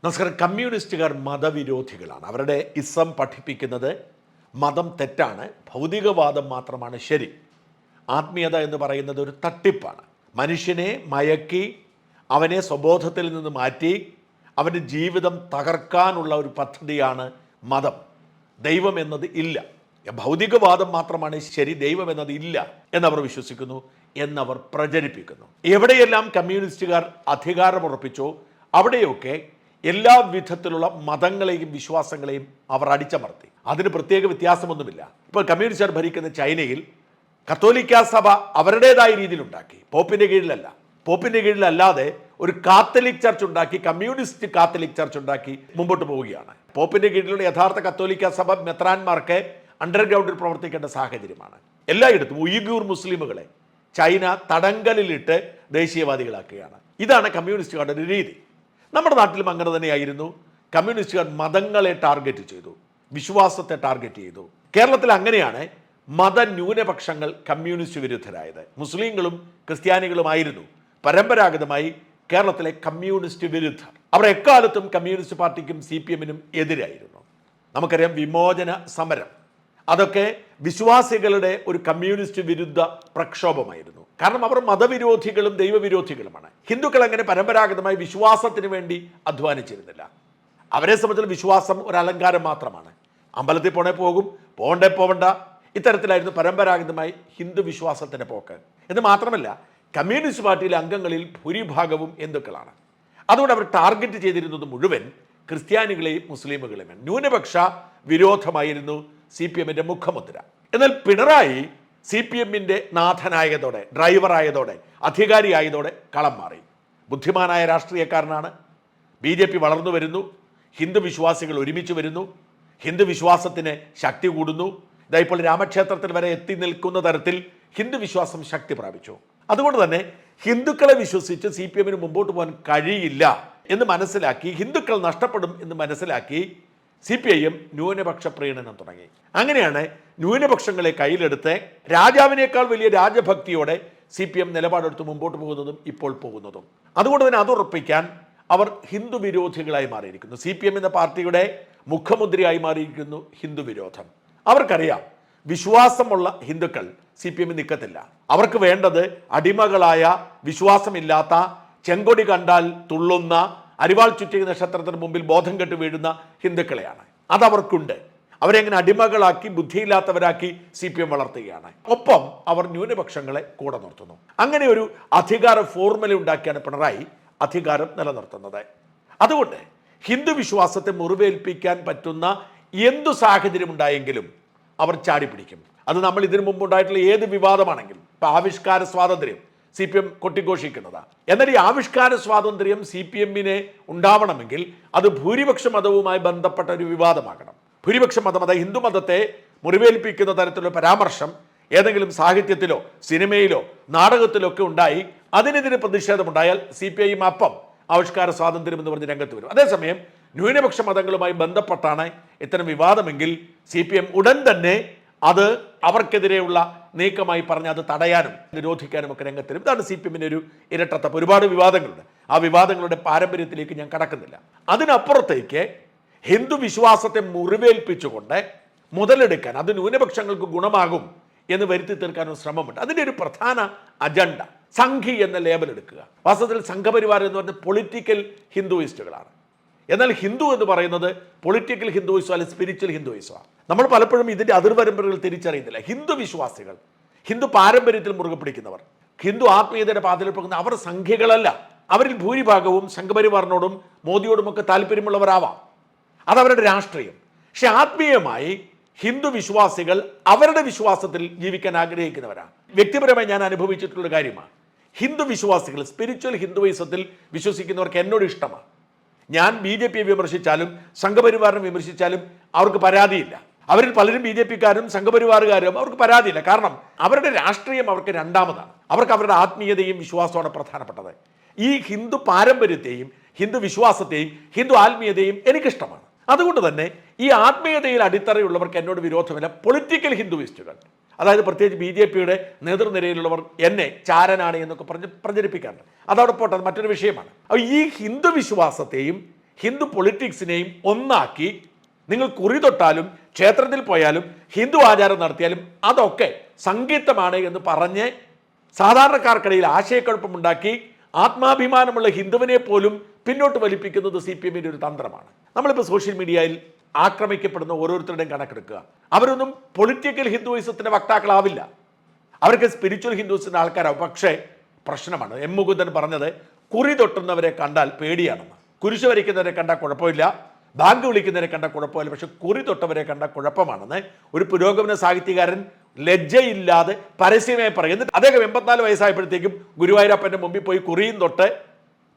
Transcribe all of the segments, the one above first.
നമസ്കാരം. കമ്മ്യൂണിസ്റ്റുകാർ മതവിരോധികളാണ്. അവരുടെ ഇസം പഠിപ്പിക്കുന്നത് മതം തെറ്റാണ്, ഭൗതികവാദം മാത്രമാണ് ശരി. ആത്മീയത എന്ന് പറയുന്നത് ഒരു തട്ടിപ്പാണ്. മനുഷ്യനെ മയക്കി അവനെ സ്വബോധത്തിൽ നിന്ന് മാറ്റി അവൻ്റെ ജീവിതം തകർക്കാനുള്ള ഒരു പദ്ധതിയാണ് മതം. ദൈവം എന്നത് ഇല്ല, ഭൗതികവാദം മാത്രമാണ് ശരി, ദൈവം എന്നത് ഇല്ല എന്നവർ വിശ്വസിക്കുന്നു, എന്നവർ പ്രചരിപ്പിക്കുന്നു. എവിടെയെല്ലാം കമ്മ്യൂണിസ്റ്റുകാർ അധികാരമുറപ്പിച്ചോ അവിടെയൊക്കെ എല്ലാ വിധത്തിലുള്ള മതങ്ങളെയും വിശ്വാസങ്ങളെയും അവർ അടിച്ചമർത്തി. അതിന് പ്രത്യേക വ്യത്യാസമൊന്നുമില്ല. ഇപ്പോൾ കമ്മ്യൂണിസ്റ്റുകാർ ഭരിക്കുന്ന ചൈനയിൽ കത്തോലിക്ക സഭ അവരുടേതായ രീതിയിലുണ്ടാക്കി, പോപ്പിൻ്റെ കീഴിലല്ല. പോപ്പിൻ്റെ കീഴിലല്ലാതെ ഒരു കാത്തലിക് ചർച്ച് ഉണ്ടാക്കി, കമ്മ്യൂണിസ്റ്റ് കാത്തലിക് ചർച്ച് ഉണ്ടാക്കി മുമ്പോട്ട് പോവുകയാണ്. പോപ്പിൻ്റെ കീഴിലുള്ള യഥാർത്ഥ കത്തോലിക്ക സഭ മെത്രാന്മാർക്ക് അണ്ടർഗ്രൗണ്ടിൽ പ്രവർത്തിക്കേണ്ട സാഹചര്യമാണ്. എല്ലായിടത്തും ഉയ്ഗൂർ മുസ്ലിമുകളെ ചൈന തടങ്കലിലിട്ട് ദേശീയവാദികളാക്കുകയാണ്. ഇതാണ് കമ്മ്യൂണിസ്റ്റുകാരുടെ ഒരു രീതി. നമ്മുടെ നാട്ടിലും അങ്ങനെ തന്നെയായിരുന്നു. കമ്മ്യൂണിസ്റ്റുകാർ മതങ്ങളെ ടാർഗറ്റ് ചെയ്തു, വിശ്വാസത്തെ ടാർഗറ്റ് ചെയ്തു. കേരളത്തിൽ അങ്ങനെയാണ് മതന്യൂനപക്ഷങ്ങൾ കമ്മ്യൂണിസ്റ്റ് വിരുദ്ധരായത്. മുസ്ലിങ്ങളും ക്രിസ്ത്യാനികളുമായിരുന്നു പരമ്പരാഗതമായി കേരളത്തിലെ കമ്മ്യൂണിസ്റ്റ് വിരുദ്ധർ. അവർ എക്കാലത്തും കമ്മ്യൂണിസ്റ്റ് പാർട്ടിക്കും CPM-നും എതിരായിരുന്നു. നമുക്കറിയാം വിമോചന സമരം, അതൊക്കെ വിശ്വാസികളുടെ ഒരു കമ്മ്യൂണിസ്റ്റ് വിരുദ്ധ പ്രക്ഷോഭമായിരുന്നു. കാരണം അവർ മതവിരോധികളും ദൈവവിരോധികളുമാണ്. ഹിന്ദുക്കൾ അങ്ങനെ പരമ്പരാഗതമായി വിശ്വാസത്തിന് വേണ്ടി അധ്വാനിച്ചിരുന്നില്ല. അവരെ സംബന്ധിച്ച് വിശ്വാസം ഒരു അലങ്കാരം മാത്രമാണ്. അമ്പലത്തിൽ പോണേ പോകും, പോകണ്ടേ പോവണ്ട, ഇത്തരത്തിലായിരുന്നു പരമ്പരാഗതമായി ഹിന്ദു വിശ്വാസത്തിൻ്റെ പോക്ക്. എന്ന് മാത്രമല്ല, കമ്മ്യൂണിസ്റ്റ് പാർട്ടിയിലെ അംഗങ്ങളിൽ ഭൂരിഭാഗവും ഹിന്ദുക്കളാണ്. അതുകൊണ്ട് അവർ ടാർഗറ്റ് ചെയ്തിരുന്നത് മുഴുവൻ ക്രിസ്ത്യാനികളെയും മുസ്ലിമുകളെയും. ന്യൂനപക്ഷ വിരോധമായിരുന്നു CPM-ന്റെ മുഖമുദ്ര. എന്നാൽ പിണറായി CPM-ന്റെ നാഥനായതോടെ, ഡ്രൈവറായതോടെ, അധികാരിയായതോടെ കളം മാറി. ബുദ്ധിമാനായ രാഷ്ട്രീയക്കാരനാണ്. BJP വളർന്നു വരുന്നു, ഹിന്ദു വിശ്വാസികൾ ഒരുമിച്ച് വരുന്നു, ഹിന്ദു വിശ്വാസത്തിന് ശക്തി കൂടുന്നു. ഇതായിപ്പോൾ രാമക്ഷേത്രത്തിൽ വരെ എത്തി നിൽക്കുന്ന തരത്തിൽ ഹിന്ദു വിശ്വാസം ശക്തി പ്രാപിച്ചു. അതുകൊണ്ട് തന്നെ ഹിന്ദുക്കളെ വിശ്വസിച്ച് CPM-ന് മുമ്പോട്ട് പോകാൻ കഴിയില്ല എന്ന് മനസ്സിലാക്കി, ഹിന്ദുക്കൾ നഷ്ടപ്പെടും എന്ന് മനസ്സിലാക്കി CPIM ന്യൂനപക്ഷ പ്രീണനം തുടങ്ങി. അങ്ങനെയാണ് ന്യൂനപക്ഷങ്ങളെ കയ്യിലെടുത്ത് രാജാവിനേക്കാൾ വലിയ രാജഭക്തിയോടെ CPM നിലപാടെടുത്ത് മുമ്പോട്ട് പോകുന്നതും ഇപ്പോൾ പോകുന്നതും. അതുകൊണ്ട് തന്നെ അതുറപ്പിക്കാൻ അവർ ഹിന്ദു വിരോധികളായി മാറിയിരിക്കുന്നു. CPM എന്ന പാർട്ടിയുടെ മുഖമുദ്രയായി മാറിയിരിക്കുന്നു ഹിന്ദു വിരോധം. അവർക്കറിയാം വിശ്വാസമുള്ള ഹിന്ദുക്കൾ CPM നിൽക്കത്തില്ല. അവർക്ക് വേണ്ടത് അടിമകളായ, വിശ്വാസമില്ലാത്ത, ചെങ്കൊടി കണ്ടാൽ തുള്ളുന്ന, അരിവാൾ ചുറ്റിയ നക്ഷത്രത്തിന് മുമ്പിൽ ബോധം കെട്ട് വീഴുന്ന ഹിന്ദുക്കളെയാണ്. അതവർക്കുണ്ട്. അവരെങ്ങനെ അടിമകളാക്കി, ബുദ്ധിയില്ലാത്തവരാക്കി CPM വളർത്തുകയാണ്. ഒപ്പം അവർ ന്യൂനപക്ഷങ്ങളെ കൂടെ നിർത്തുന്നു. അങ്ങനെ ഒരു അധികാര ഫോർമുല ഉണ്ടാക്കിയാണ് പിണറായി അധികാരം നിലനിർത്തുന്നത്. അതുകൊണ്ട് ഹിന്ദു വിശ്വാസത്തെ മുറിവേൽപ്പിക്കാൻ പറ്റുന്ന എന്തു സാഹചര്യം ഉണ്ടായെങ്കിലും അവർ ചാടിപ്പിടിക്കും. അത് നമ്മൾ ഇതിനു മുമ്പ് ഉണ്ടായിട്ടുള്ള ഏത് വിവാദമാണെങ്കിലും, ഇപ്പം ആവിഷ്കാര സ്വാതന്ത്ര്യം CPM കൊട്ടിഘോഷിക്കുന്നതാണ്. എന്നാൽ ഈ ആവിഷ്കാര സ്വാതന്ത്ര്യം CPM-ന് ഉണ്ടാവണമെങ്കിൽ അത് ഭൂരിപക്ഷ മതവുമായി ബന്ധപ്പെട്ട ഒരു വിവാദമാകണം. ഭൂരിപക്ഷ മതം, അതായത് ഹിന്ദു മതത്തെ മുറിവേൽപ്പിക്കുന്ന തരത്തിലുള്ള പരാമർശം ഏതെങ്കിലും സാഹിത്യത്തിലോ സിനിമയിലോ നാടകത്തിലോ ഒക്കെ ഉണ്ടായി അതിനെതിരെ പ്രതിഷേധമുണ്ടായാൽ CPIM അപ്പം ആവിഷ്കാര സ്വാതന്ത്ര്യം എന്ന് പറഞ്ഞ് രംഗത്ത് വരും. അതേസമയം ന്യൂനപക്ഷ മതങ്ങളുമായി ബന്ധപ്പെട്ടാണ് ഇത്തരം വിവാദമെങ്കിൽ CPM ഉടൻ തന്നെ അത് അവർക്കെതിരെയുള്ള നീക്കമായി പറഞ്ഞ് അത് തടയാനും നിരോധിക്കാനും ഒക്കെ രംഗത്ത് വരും. ഇതാണ് CPM-ന്റെ ഒരു ഇരട്ടത്തപ്പ്. ഒരുപാട് വിവാദങ്ങളുണ്ട്. ആ വിവാദങ്ങളുടെ പാരമ്പര്യത്തിലേക്ക് ഞാൻ കടക്കുന്നില്ല. അതിനപ്പുറത്തേക്ക് ഹിന്ദു വിശ്വാസത്തെ മുറിവേൽപ്പിച്ചുകൊണ്ട് മുതലെടുക്കാൻ, അത് ന്യൂനപക്ഷങ്ങൾക്ക് ഗുണമാകും എന്ന് വരുത്തി തീർക്കാനും ശ്രമമുണ്ട്. അതിൻ്റെ ഒരു പ്രധാന അജണ്ട സംഘി എന്ന ലേബൽ എടുക്കുക. വാസ്തവത്തിൽ സംഘപരിവാർ എന്ന് പറഞ്ഞ പൊളിറ്റിക്കൽ ഹിന്ദുയിസ്റ്റുകളാണ്. എന്നാൽ ഹിന്ദു എന്ന് പറയുന്നത് പൊളിറ്റിക്കൽ ഹിന്ദുയിസോ അല്ലെങ്കിൽ സ്പിരിച്വൽ ഹിന്ദുയിസോ. നമ്മൾ പലപ്പോഴും ഇതിൻ്റെ അതിർവരമ്പുകൾ തിരിച്ചറിയുന്നില്ല. ഹിന്ദു വിശ്വാസികൾ, ഹിന്ദു പാരമ്പര്യത്തിൽ മുറുകെ പിടിക്കുന്നവർ, ഹിന്ദു ആത്മീയതയുടെ പാതയിൽ പോകുന്ന അവർ സംഖ്യകളല്ല. അവരിൽ ഭൂരിഭാഗവും സംഘപരിവാറിനോടും മോദിയോടുമൊക്കെ താല്പര്യമുള്ളവരാവാം. അതവരുടെ രാഷ്ട്രീയം. പക്ഷെ ആത്മീയമായി ഹിന്ദു വിശ്വാസികൾ അവരുടെ വിശ്വാസത്തിൽ ജീവിക്കാൻ ആഗ്രഹിക്കുന്നവരാണ്. വ്യക്തിപരമായി ഞാൻ അനുഭവിച്ചിട്ടുള്ള കാര്യമാണ്. ഹിന്ദു വിശ്വാസികൾ, സ്പിരിച്വൽ ഹിന്ദുയിസത്തിൽ വിശ്വസിക്കുന്നവർക്ക് എന്നോട് ഇഷ്ടമാണ്. ഞാൻ BJP-യെ വിമർശിച്ചാലും സംഘപരിവാറിനെ വിമർശിച്ചാലും അവർക്ക് പരാതിയില്ല. അവരിൽ പലരും BJP-ക്കാരും സംഘപരിവാറുകാരും അവർക്ക് പരാതിയില്ല. കാരണം അവരുടെ രാഷ്ട്രീയം അവർക്ക് രണ്ടാമതാണ്. അവർക്ക് അവരുടെ ആത്മീയതയും വിശ്വാസമാണ് പ്രധാനപ്പെട്ടത്. ഈ ഹിന്ദു പാരമ്പര്യത്തെയും ഹിന്ദു വിശ്വാസത്തെയും ഹിന്ദു ആത്മീയതയും എനിക്കിഷ്ടമാണ്. അതുകൊണ്ട് തന്നെ ഈ ആത്മീയതയിൽ അടിത്തറയുള്ളവർക്ക് എന്നോട് വിരോധമില്ല. പൊളിറ്റിക്കൽ ഹിന്ദുയിസ്റ്റുകൾ, അതായത് പ്രത്യേകിച്ച് BJP-യുടെ നേതൃനിരയിലുള്ളവർ എന്നെ ചാരനാണ് എന്നൊക്കെ പറഞ്ഞ് പ്രചരിപ്പിക്കാറുണ്ട്. അതവിടെ പോട്ടെ, അത് മറ്റൊരു വിഷയമാണ്. അപ്പോൾ ഈ ഹിന്ദു വിശ്വാസത്തെയും ഹിന്ദു പൊളിറ്റിക്സിനെയും ഒന്നാക്കി നിങ്ങൾ കുറി തൊട്ടാലും ക്ഷേത്രത്തിൽ പോയാലും ഹിന്ദു ആചാരം നടത്തിയാലും അതൊക്കെ സംഗീതമാണ് എന്ന് പറഞ്ഞ് സാധാരണക്കാർക്കിടയിൽ ആശയക്കുഴപ്പമുണ്ടാക്കി ആത്മാഭിമാനമുള്ള ഹിന്ദുവിനെ പോലും പിന്നോട്ട് വലിപ്പിക്കുന്നത് CPM-ന്റെ ഒരു തന്ത്രമാണ്. നമ്മളിപ്പോൾ സോഷ്യൽ മീഡിയയിൽ ആക്രമിക്കപ്പെടുന്ന ഓരോരുത്തരുടെയും കണക്കെടുക്കുക. അവരൊന്നും പൊളിറ്റിക്കൽ ഹിന്ദുയിസത്തിൻ്റെ വക്താക്കളാവില്ല, അവർക്ക് സ്പിരിച്വൽ ഹിന്ദുസിൻ്റെ ആൾക്കാരാവും. പക്ഷേ പ്രശ്നമാണ് എം മുകുന്ദൻ പറഞ്ഞത്, കുറി തൊട്ടുന്നവരെ കണ്ടാൽ പേടിയാണെന്ന്. കുരിശ് വരയ്ക്കുന്നവരെ കണ്ടാൽ കുഴപ്പമില്ല, ബാങ്ക് വിളിക്കുന്നവരെ കണ്ടാൽ കുഴപ്പമില്ല, പക്ഷെ കുറി തൊട്ടവരെ കണ്ടാൽ കുഴപ്പമാണെന്ന് ഒരു പുരോഗമന സാഹിത്യകാരൻ ലജ്ജയില്ലാതെ പരസ്യമായി പറയും. എന്നിട്ട് അദ്ദേഹം 84 വയസ്സായപ്പോഴത്തേക്കും ഗുരുവായൂരപ്പൻ്റെ മുമ്പിൽ പോയി കുറിയും തൊട്ട്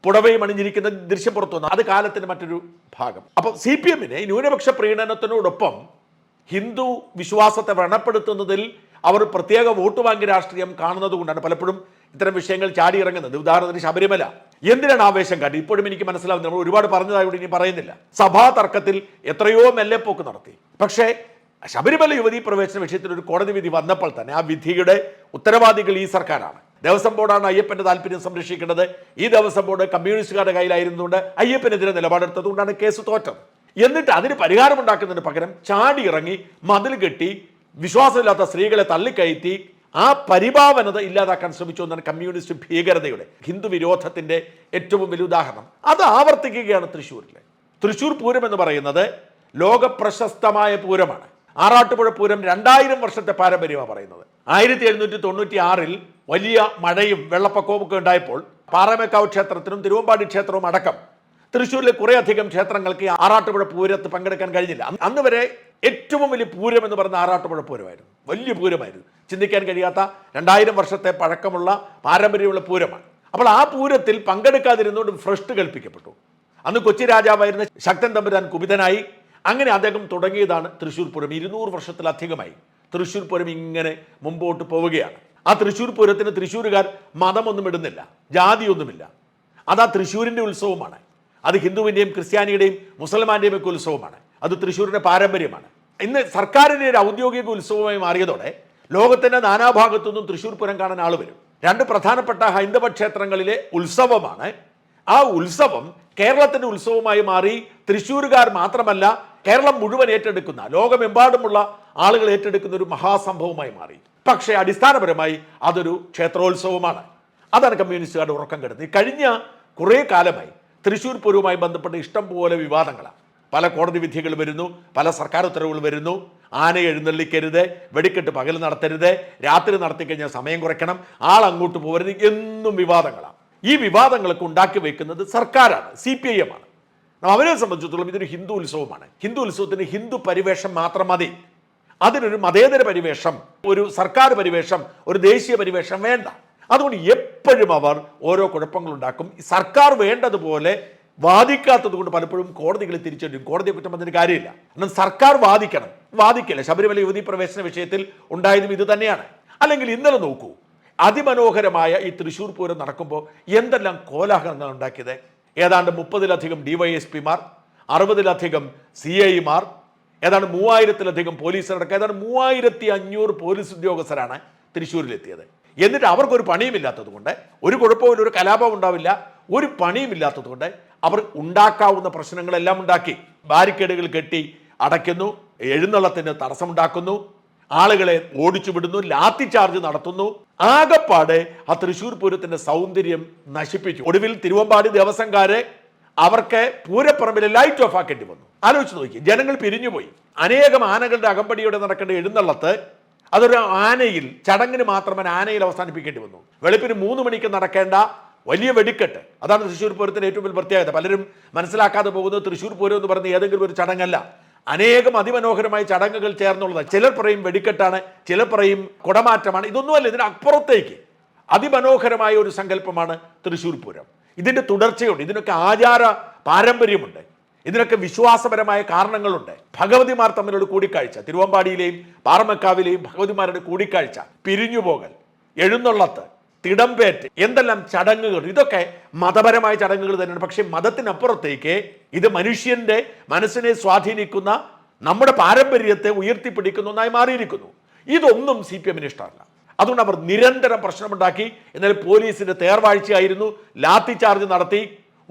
പുടവയും അണിഞ്ഞിരിക്കുന്ന ദൃശ്യം പുറത്തു വന്നു. അത് കാലത്തിൻ്റെ മറ്റൊരു ഭാഗം. അപ്പോൾ CPM-ന് ന്യൂനപക്ഷ പ്രീണനത്തിനോടൊപ്പം ഹിന്ദു വിശ്വാസത്തെ വ്രണപ്പെടുത്തുന്നതിൽ അവർ പ്രത്യേക വോട്ട് ബാങ്ക് രാഷ്ട്രീയം കാണുന്നത് കൊണ്ടാണ് പലപ്പോഴും ഇത്തരം വിഷയങ്ങൾ ചാടി ഇറങ്ങുന്നത്. ഉദാഹരണത്തിന് ശബരിമല എന്തിനാണ് ആവേശം കാട്ടി ഇപ്പോഴും എനിക്ക് മനസ്സിലാവുന്നത്. നമ്മൾ ഒരുപാട് പറഞ്ഞതായോട് ഇനി പറയുന്നില്ല. സഭാ തർക്കത്തിൽ എത്രയോ മെല്ലെപ്പോക്ക് നടത്തി. പക്ഷേ ശബരിമല യുവതീ പ്രവേശന വിഷയത്തിൽ ഒരു കോടതി വിധി വന്നപ്പോൾ തന്നെ ആ വിധിയുടെ ഉത്തരവാദികൾ ഈ സർക്കാരാണ്. ദേവസ്വം ബോർഡാണ് അയ്യപ്പന്റെ താല്പര്യം സംരക്ഷിക്കേണ്ടത്. ഈ ദേവസ്വം ബോർഡ് കമ്മ്യൂണിസ്റ്റുകാരുടെ കയ്യിലായിരുന്നുകൊണ്ട് അയ്യപ്പനെതിരെ നിലപാടെടുത്തതുകൊണ്ടാണ് കേസ് തോറ്റത്. എന്നിട്ട് അതിന് പരിഹാരമുണ്ടാക്കുന്നതിന് പകരം ചാടി ഇറങ്ങി മതിൽ കെട്ടി വിശ്വാസമില്ലാത്ത സ്ത്രീകളെ തള്ളിക്കയറ്റി ആ പരിഭാവനത ഇല്ലാതാക്കാൻ ശ്രമിച്ചു എന്നാണ് കമ്മ്യൂണിസ്റ്റ് ഭീകരതയുടെ ഹിന്ദു വിരോധത്തിന്റെ ഏറ്റവും വലിയ ഉദാഹരണം. അത് ആവർത്തിക്കുകയാണ് തൃശ്ശൂരിലെ. തൃശ്ശൂർ പൂരം എന്ന് പറയുന്നത് ലോക പ്രശസ്തമായ പൂരമാണ്. ആറാട്ടുപുഴ പൂരം 2000 വർഷത്തെ പാരമ്പര്യമാണ് പറയുന്നത്. 1796 വലിയ മഴയും വെള്ളപ്പൊക്കവും ഒക്കെ ഉണ്ടായപ്പോൾ പാറമേക്കാവ് ക്ഷേത്രത്തിനും തിരുവമ്പാടി ക്ഷേത്രവും അടക്കം തൃശ്ശൂരിലെ കുറേയധികം ക്ഷേത്രങ്ങൾക്ക് ആറാട്ടുപുഴ പൂരത്ത് പങ്കെടുക്കാൻ കഴിഞ്ഞില്ല. അന്ന് വരെ ഏറ്റവും വലിയ പൂരം എന്ന് പറയുന്ന ആറാട്ടുപുഴ പൂരമായിരുന്നു. വലിയ പൂരമായിരുന്നു, ചിന്തിക്കാൻ കഴിയാത്ത 2000 വർഷത്തെ പഴക്കമുള്ള പാരമ്പര്യമുള്ള പൂരമാണ്. അപ്പോൾ ആ പൂരത്തിൽ പങ്കെടുക്കാതിരുന്നുകൊണ്ട് ഭ്രഷ്ട് കൽപ്പിക്കപ്പെട്ടു. അന്ന് കൊച്ചി രാജാവായിരുന്ന ശക്തൻ തമ്പുരാൻ കുപിതനായി. അങ്ങനെ അദ്ദേഹം തുടങ്ങിയതാണ് തൃശ്ശൂർ പൂരം. 200 വർഷത്തിലധികമായി തൃശ്ശൂർ പൂരം ഇങ്ങനെ മുമ്പോട്ട് പോവുകയാണ്. ആ തൃശ്ശൂർ പൂരത്തിന് തൃശ്ശൂരുകാർ മതമൊന്നും ഇടുന്നില്ല, ജാതിയൊന്നുമില്ല. അത് ആ തൃശ്ശൂരിൻ്റെ ഉത്സവമാണ്. അത് ഹിന്ദുവിൻ്റെയും ക്രിസ്ത്യാനിയുടെയും മുസൽമാൻ്റെയും ഒക്കെ ഉത്സവമാണ്. അത് തൃശ്ശൂരിൻ്റെ പാരമ്പര്യമാണ്. ഇന്ന് സർക്കാരിൻ്റെ ഒരു ഔദ്യോഗിക ഉത്സവമായി മാറിയതോടെ ലോകത്തിൻ്റെ നാനാഭാഗത്തു നിന്നും തൃശ്ശൂർ പൂരം കാണാൻ ആൾ വരും. 2 പ്രധാനപ്പെട്ട ഹൈന്ദവ ക്ഷേത്രങ്ങളിലെ ഉത്സവമാണ്. ആ ഉത്സവം കേരളത്തിൻ്റെ ഉത്സവമായി മാറി. തൃശ്ശൂരുകാർ മാത്രമല്ല, കേരളം മുഴുവൻ ഏറ്റെടുക്കുന്ന, ലോകമെമ്പാടുമുള്ള ആളുകൾ ഏറ്റെടുക്കുന്ന ഒരു മഹാസംഭവമായി മാറി. പക്ഷേ അടിസ്ഥാനപരമായി അതൊരു ക്ഷേത്രോത്സവമാണ്. അതാണ് കമ്മ്യൂണിസ്റ്റുകാരുടെ ഉറക്കം കെടുന്നത്. കഴിഞ്ഞ കുറേ കാലമായി തൃശ്ശൂർ പൂരവുമായി ബന്ധപ്പെട്ട് ഇഷ്ടം പോലെ വിവാദങ്ങളാണ്. പല കോടതി വിധികൾ വരുന്നു, പല സർക്കാർ ഉത്തരവുകൾ വരുന്നു. ആന എഴുന്നള്ളിക്കരുത്, വെടിക്കെട്ട് പകൽ നടത്തരുത്, രാത്രി നടത്തിക്കഴിഞ്ഞാൽ സമയം കുറയ്ക്കണം, ആൾ അങ്ങോട്ട് പോകരുത്, എന്നും വിവാദങ്ങളാണ്. ഈ വിവാദങ്ങളൊക്കെ ഉണ്ടാക്കി വയ്ക്കുന്നത് സർക്കാരാണ്, CPIM ആണ്. അവരെ സംബന്ധിച്ചിടത്തോളം ഇതൊരു ഹിന്ദു ഉത്സവമാണ്. ഹിന്ദു ഉത്സവത്തിന് ഹിന്ദു പരിവേഷം മാത്രം മതി. അതിനൊരു മതേതര പരിവേഷം, ഒരു സർക്കാർ പരിവേഷം, ഒരു ദേശീയ പരിവേഷം വേണ്ട. അതുകൊണ്ട് എപ്പോഴും അവർ ഓരോ കുഴപ്പങ്ങളുണ്ടാക്കും. സർക്കാർ വേണ്ടതുപോലെ വാദിക്കാത്തത് കൊണ്ട് പലപ്പോഴും കോടതികൾ തിരിച്ചടിക്കും. കോടതിയെ കുറ്റം പറഞ്ഞൊരു കാര്യമില്ല. എന്നാൽ സർക്കാർ വാദിക്കണം, വാദിക്കില്ല. ശബരിമല യുവതീ പ്രവേശന വിഷയത്തിൽ ഉണ്ടായതും ഇത് തന്നെയാണ്. അല്ലെങ്കിൽ ഇന്നലെ നോക്കൂ, അതിമനോഹരമായ ഈ തൃശ്ശൂർ പൂരം നടക്കുമ്പോൾ എന്തെല്ലാം കോലാഹലങ്ങൾ ഉണ്ടാക്കിയത്. ഏതാണ്ട് 30-ലധികം DYSPമാർ, 60-ലധികം CIമാർ, ഏതാണ്ട് 3000-ലധികം പോലീസുകാരടക്കം ഏതാണ്ട് 3500 പോലീസ് ഉദ്യോഗസ്ഥരാണ് തൃശ്ശൂരിലെത്തിയത്. എന്നിട്ട് അവർക്കൊരു പണിയുമില്ലാത്തത് കൊണ്ട്, ഒരു കുഴപ്പമില്ല, ഒരു കലാപം ഉണ്ടാവില്ല, ഒരു പണിയുമില്ലാത്തത് കൊണ്ട് അവർ ഉണ്ടാക്കാവുന്ന പ്രശ്നങ്ങളെല്ലാം ഉണ്ടാക്കി. ബാരിക്കേഡുകൾ കെട്ടി അടയ്ക്കുന്നു, എഴുന്നള്ളത്തിന് തടസ്സമുണ്ടാക്കുന്നു, ആളുകളെ ഓടിച്ചു വിടുന്നു, ലാത്തി ചാർജ് നടത്തുന്നു. ആകപ്പാടെ ആ തൃശ്ശൂർ പൂരത്തിന്റെ സൗന്ദര്യം നശിപ്പിച്ചു. ഒടുവിൽ തിരുവമ്പാടി ദേവസ്വംകാരെ അവർക്ക് പൂരപ്പറമ്പിലെ ലൈറ്റ് ഓഫ് ആക്കേണ്ടി വന്നു. ആലോചിച്ച് നോക്കി, ജനങ്ങൾ പിരിഞ്ഞുപോയി. അനേകം ആനകളുടെ അകമ്പടിയോടെ നടക്കേണ്ട എഴുന്നള്ളത്ത് അതൊരു ആനയിൽ, ചടങ്ങിന് മാത്രമേ ആനയിൽ അവസാനിപ്പിക്കേണ്ടി വന്നു. വെളുപ്പിന് 3 മണിക്ക് നടക്കേണ്ട വലിയ വെടിക്കെട്ട്, അതാണ് തൃശ്ശൂർ പൂരത്തിന്റെ ഏറ്റവും വലിയ പ്രത്യേകത. പലരും മനസ്സിലാക്കാതെ പോകുന്നത് തൃശ്ശൂർ പൂരം എന്ന് പറയുന്ന ഏതെങ്കിലും ഒരു ചടങ്ങല്ല, അനേകം അതിമനോഹരമായ ചടങ്ങുകൾ ചേർന്നുള്ളതാണ്. ചിലർ പറയും വെടിക്കെട്ടാണ്, ചിലർ പറയും കുടമാറ്റമാണ്. ഇതൊന്നുമല്ല, ഇതിനപ്പുറത്തേക്ക് അതിമനോഹരമായ ഒരു സങ്കല്പമാണ് തൃശ്ശൂർ പൂരം. ഇതിൻ്റെ തുടർച്ചയുണ്ട്, ഇതിനൊക്കെ ആചാര പാരമ്പര്യമുണ്ട്, ഇതിനൊക്കെ വിശ്വാസപരമായ കാരണങ്ങളുണ്ട്. ഭഗവതിമാർ തമ്മിലുള്ള കൂടിക്കാഴ്ച, തിരുവമ്പാടിയിലെയും പാറമക്കാവിലെയും ഭഗവതിമാരുടെ കൂടിക്കാഴ്ച, പിരിഞ്ഞുപോകൽ, എഴുന്നള്ളത്ത്, തിടമ്പേറ്റ്, എന്തെല്ലാം ചടങ്ങുകൾ, ഇതൊക്കെ മതപരമായ ചടങ്ങുകൾ തന്നെയാണ്. പക്ഷെ മതത്തിനപ്പുറത്തേക്ക് ഇത് മനുഷ്യന്റെ മനസ്സിനെ സ്വാധീനിക്കുന്ന, നമ്മുടെ പാരമ്പര്യത്തെ ഉയർത്തിപ്പിടിക്കുന്ന ഒന്നായി മാറിയിരിക്കുന്നു. ഇതൊന്നും CPM-ന് ഇഷ്ടമല്ല. അതുകൊണ്ട് അവർ നിരന്തരം പ്രശ്നമുണ്ടാക്കി. എന്നാൽ പോലീസിന്റെ തേർവാഴ്ചയായിരുന്നു, ലാത്തി ചാർജ് നടത്തി,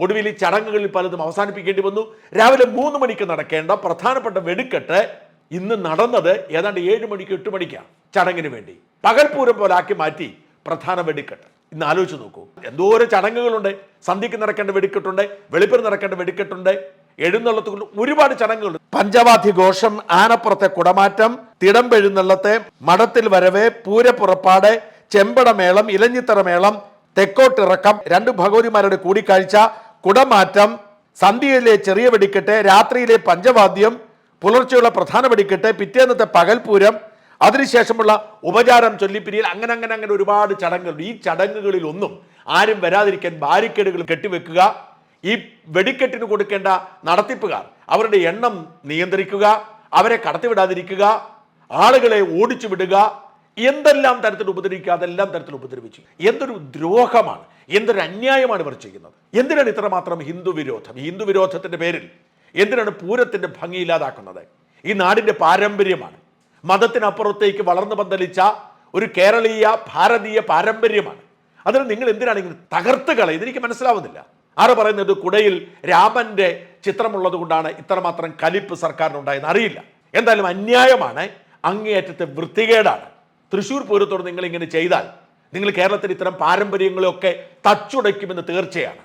ഒടുവിൽ ഈ ചടങ്ങുകളിൽ പലതും അവസാനിപ്പിക്കേണ്ടി വന്നു. രാവിലെ 3 മണിക്ക് നടക്കേണ്ട പ്രധാനപ്പെട്ട വെടിക്കെട്ട് ഇന്ന് നടന്നത് ഏതാണ്ട് 7 മണിക്ക് 8 മണിക്കാണ്. ചടങ്ങിന് വേണ്ടി പകൽപൂരം പോലെ ആക്കി മാറ്റി പ്രധാന വെടിക്കെട്ട്. ഇന്ന് ആലോചിച്ച് നോക്കൂ, എന്തോരം ചടങ്ങുകളുണ്ട്. സന്ധ്യയ്ക്ക് നടക്കേണ്ട വെടിക്കെട്ടുണ്ട്, വെളുപ്പിന് നടക്കേണ്ട വെടിക്കെട്ടുണ്ട്, എഴുന്നള്ളത്തുകൊണ്ട് ഒരുപാട് ചടങ്ങുകളുണ്ട്. പഞ്ചവാദ്യ ഘോഷം, ആനപ്പുറത്തെ കുടമാറ്റം, തിടമ്പെഴുന്നള്ളത്തെ, മഠത്തിൽ വരവ്, പൂരപ്പുറപ്പാട്, ചെമ്പടമേളം, ഇലഞ്ഞിത്തറമേളം, തെക്കോട്ടിറക്കം, 2 ഭഗവതിമാരുടെ കൂടിക്കാഴ്ച, കുടമാറ്റം, സന്ധ്യയിലെ ചെറിയ വെടിക്കെട്ട്, രാത്രിയിലെ പഞ്ചവാദ്യം, പുലർച്ചെയുള്ള പ്രധാന വെടിക്കെട്ട്, പിറ്റേന്നത്തെ പകൽപൂരം, അതിനുശേഷമുള്ള ഉപചാരം ചൊല്ലിപ്പിരിയൽ, അങ്ങനെ അങ്ങനെ അങ്ങനെ ഒരുപാട് ചടങ്ങുകൾ. ഈ ചടങ്ങുകളിൽ ഒന്നും ആരും വരാതിരിക്കാൻ ബാരിക്കേഡുകൾ കെട്ടിവെക്കുക, ഈ വെടിക്കെട്ടിന് കൊടുക്കേണ്ട നടത്തിപ്പുകാർ അവരുടെ എണ്ണം നിയന്ത്രിക്കുക, അവരെ കടത്തിവിടാതിരിക്കുക, ആളുകളെ ഓടിച്ചു വിടുക, എന്തെല്ലാം തരത്തിൽ ഉപദ്രവിക്കുക അതെല്ലാം തരത്തിൽ ഉപദ്രവിച്ചു. എന്തൊരു ദ്രോഹമാണ്, എന്തൊരു അന്യായമാണ് ഇവർ ചെയ്യുന്നത്. എന്തിനാണ് ഇത്രമാത്രം ഹിന്ദു വിരോധം? ഹിന്ദു വിരോധത്തിന്റെ പേരിൽ എന്തിനാണ് പൂരത്തിന്റെ ഭംഗി ഇല്ലാതാക്കുന്നത്? ഈ നാടിന്റെ പാരമ്പര്യമാണ്, മതത്തിനപ്പുറത്തേക്ക് വളർന്നു പന്തലിച്ച ഒരു കേരളീയ ഭാരതീയ പാരമ്പര്യമാണ്. അതിന് നിങ്ങൾ എന്തിനാണ് ഇങ്ങനെ തകർത്ത് കളയുന്നത്? എനിക്ക് മനസ്സിലാവുന്നില്ല. ആര് പറയുന്നത് കുടയിൽ രാമന്റെ ചിത്രമുള്ളത് കൊണ്ടാണ് ഇത്രമാത്രം കലിപ്പ് സർക്കാരിനുണ്ടായെന്ന് അറിയില്ല. എന്തായാലും അന്യായമാണ്, അങ്ങേയറ്റത്തെ വൃത്തികേടാണ്. തൃശ്ശൂർ പൂരത്തോട് നിങ്ങൾ ഇങ്ങനെ ചെയ്താൽ നിങ്ങൾ കേരളത്തിൽ ഇത്തരം പാരമ്പര്യങ്ങളെയൊക്കെ തച്ചുടയ്ക്കുമെന്ന് തീർച്ചയാണ്.